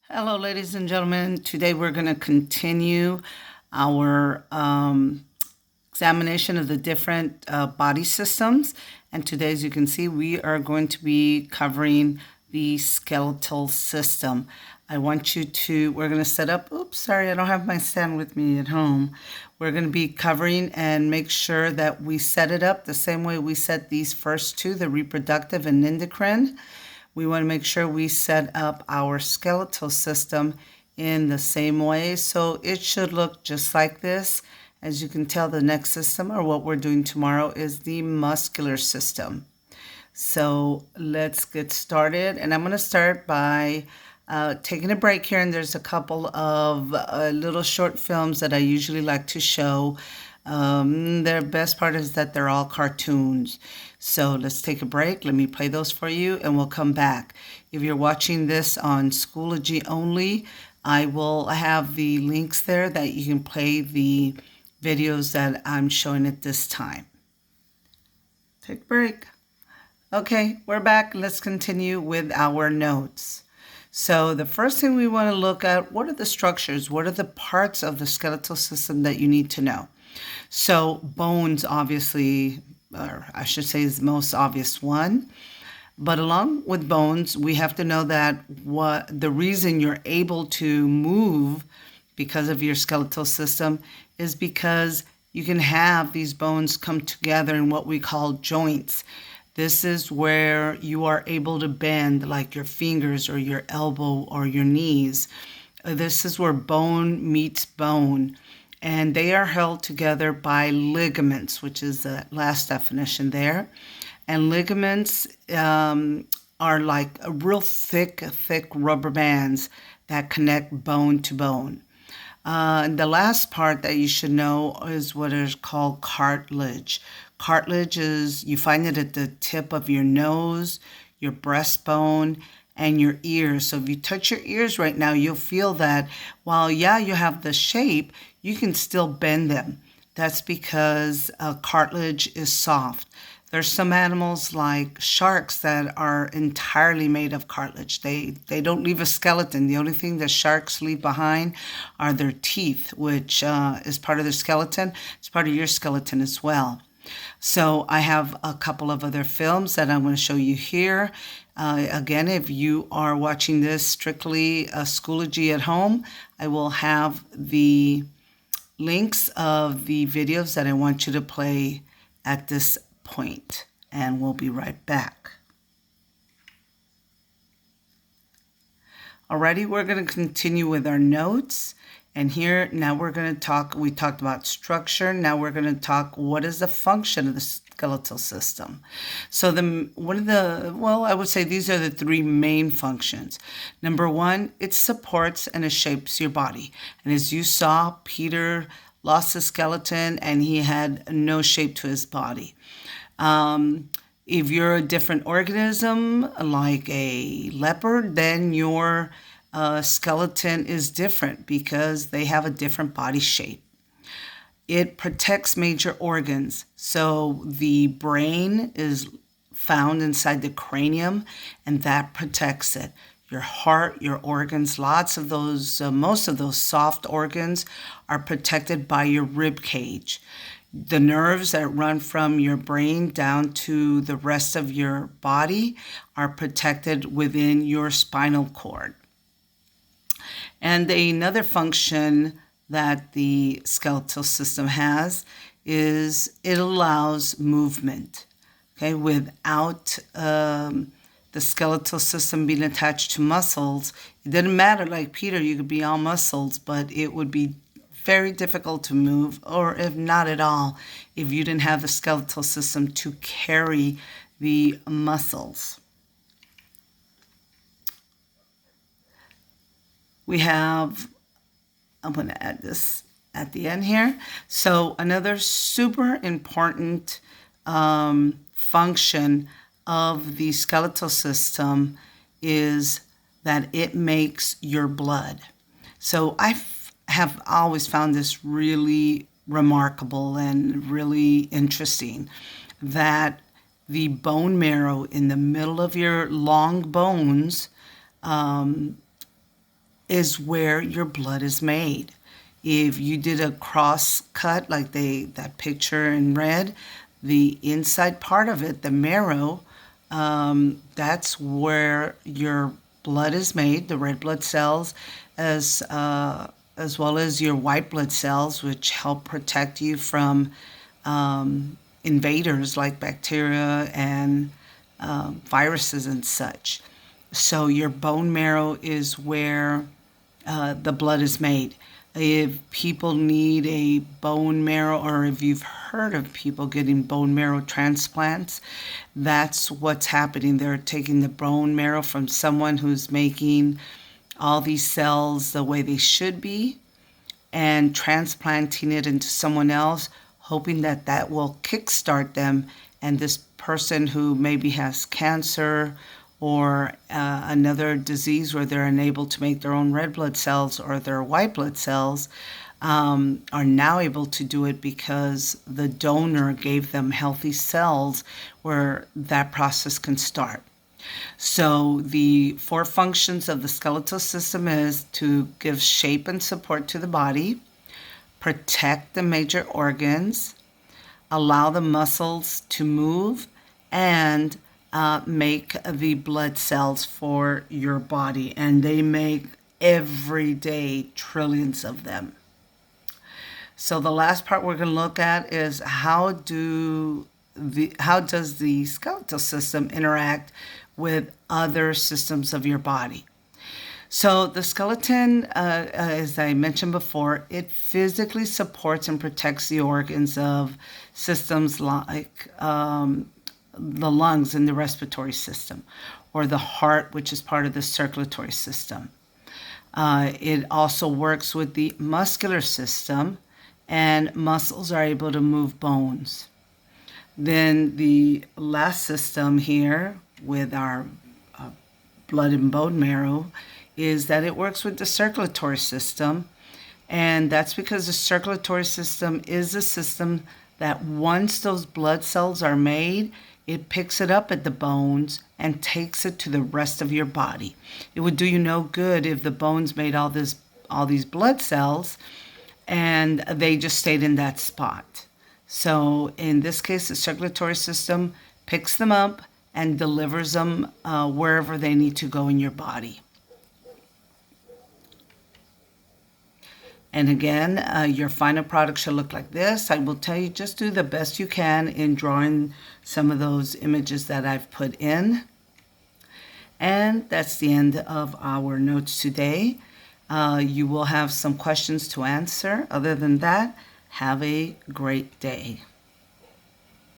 Hello, ladies and gentlemen. Today we're going to continue our examination of the different body systems. And today, as you can see, we are going to be covering the skeletal system. We're going to set up, oops, sorry, I don't have my stand with me at home. We're going to be covering and make sure that we set it up the same way we set these first two, the reproductive and endocrine. We want to make sure we set up our skeletal system in the same way. So it should look just like this. As you can tell, the next system, or what we're doing tomorrow, is the muscular system. So let's get started. And I'm going to start by taking a break here. And there's a couple of little short films that I usually like to show. Their best part is that they're all cartoons. So let's take a break. Let me play those for you and we'll come back. If you're watching this on Schoology only, I will have the links there that you can play the videos that I'm showing at this time. Take a break. Okay, we're back. Let's continue with our notes. So the first thing we want to look at, what are the structures? What are the parts of the skeletal system that you need to know? So bones, obviously, or I should say is the most obvious one. But along with bones, we have to know that what the reason you're able to move because of your skeletal system is because you can have these bones come together in what we call joints. This is where you are able to bend, like your fingers or your elbow or your knees. This is where bone meets bone. And they are held together by ligaments, which is the last definition there. And ligaments are like a real thick rubber bands that connect bone to bone. The last part that you should know is what is called cartilage. Cartilage is, you find it at the tip of your nose, your breastbone, and your ears. So if you touch your ears right now, you'll feel that while, yeah, you have the shape, you can still bend them. That's because cartilage is soft. There's some animals like sharks that are entirely made of cartilage. They don't leave a skeleton. The only thing that sharks leave behind are their teeth, which is part of their skeleton. It's part of your skeleton as well. So I have a couple of other films that I'm going to show you here. Again, if you are watching this strictly Schoology at home, I will have the links of the videos that I want you to play at this point, and we'll be right back. Alrighty, we're going to continue with our notes. And here, now we're going to talk, we talked about structure. Now we're going to talk, what is the function of the skeletal system? So I would say these are the three main functions. Number one, it supports and it shapes your body. And as you saw, Peter lost his skeleton and he had no shape to his body. If you're a different organism, like a leopard, then your skeleton is different because they have a different body shape. It protects major organs. So the brain is found inside the cranium, and that protects it. Your heart, your organs, lots of those, most of those soft organs are protected by your rib cage. The nerves that run from your brain down to the rest of your body are protected within your spinal cord. And another function that the skeletal system has is it allows movement. Okay, without the skeletal system being attached to muscles, it didn't matter. Like Peter, you could be all muscles, but it would be very difficult to move, or if not at all, if you didn't have the skeletal system to carry the muscles. We have, I'm going to add this at the end here. So another super important function of the skeletal system is that it makes your blood. So I have always found this really remarkable and really interesting, that the bone marrow in the middle of your long bones is where your blood is made. If you did a cross cut like that picture in red, the inside part of it, the marrow, that's where your blood is made, the red blood cells, as well as your white blood cells, which help protect you from invaders like bacteria and viruses and such. So your bone marrow is where the blood is made. If people need a bone marrow, or if you've heard of people getting bone marrow transplants, that's what's happening. They're taking the bone marrow from someone who's making all these cells the way they should be and transplanting it into someone else, hoping that that will kickstart them, and this person who maybe has cancer or another disease where they're unable to make their own red blood cells or their white blood cells, are now able to do it because the donor gave them healthy cells where that process can start. So the 4 functions of the skeletal system is to give shape and support to the body, protect the major organs, allow the muscles to move, and make the blood cells for your body. And they make every day trillions of them. So the last part we're going to look at is how does the skeletal system interact with other systems of your body. So the skeleton, as I mentioned before, it physically supports and protects the organs of systems like the lungs and the respiratory system, or the heart, which is part of the circulatory system. It also works with the muscular system, and muscles are able to move bones. Then the last system here with our blood and bone marrow is that it works with the circulatory system, and that's because the circulatory system is a system that once those blood cells are made, it picks it up at the bones and takes it to the rest of your body. It would do you no good if the bones made all these blood cells and they just stayed in that spot. So in this case, the circulatory system picks them up and delivers them wherever they need to go in your body. And again, your final product should look like this. I will tell you, just do the best you can in drawing some of those images that I've put in. And that's the end of our notes today. You will have some questions to answer. Other than that, have a great day.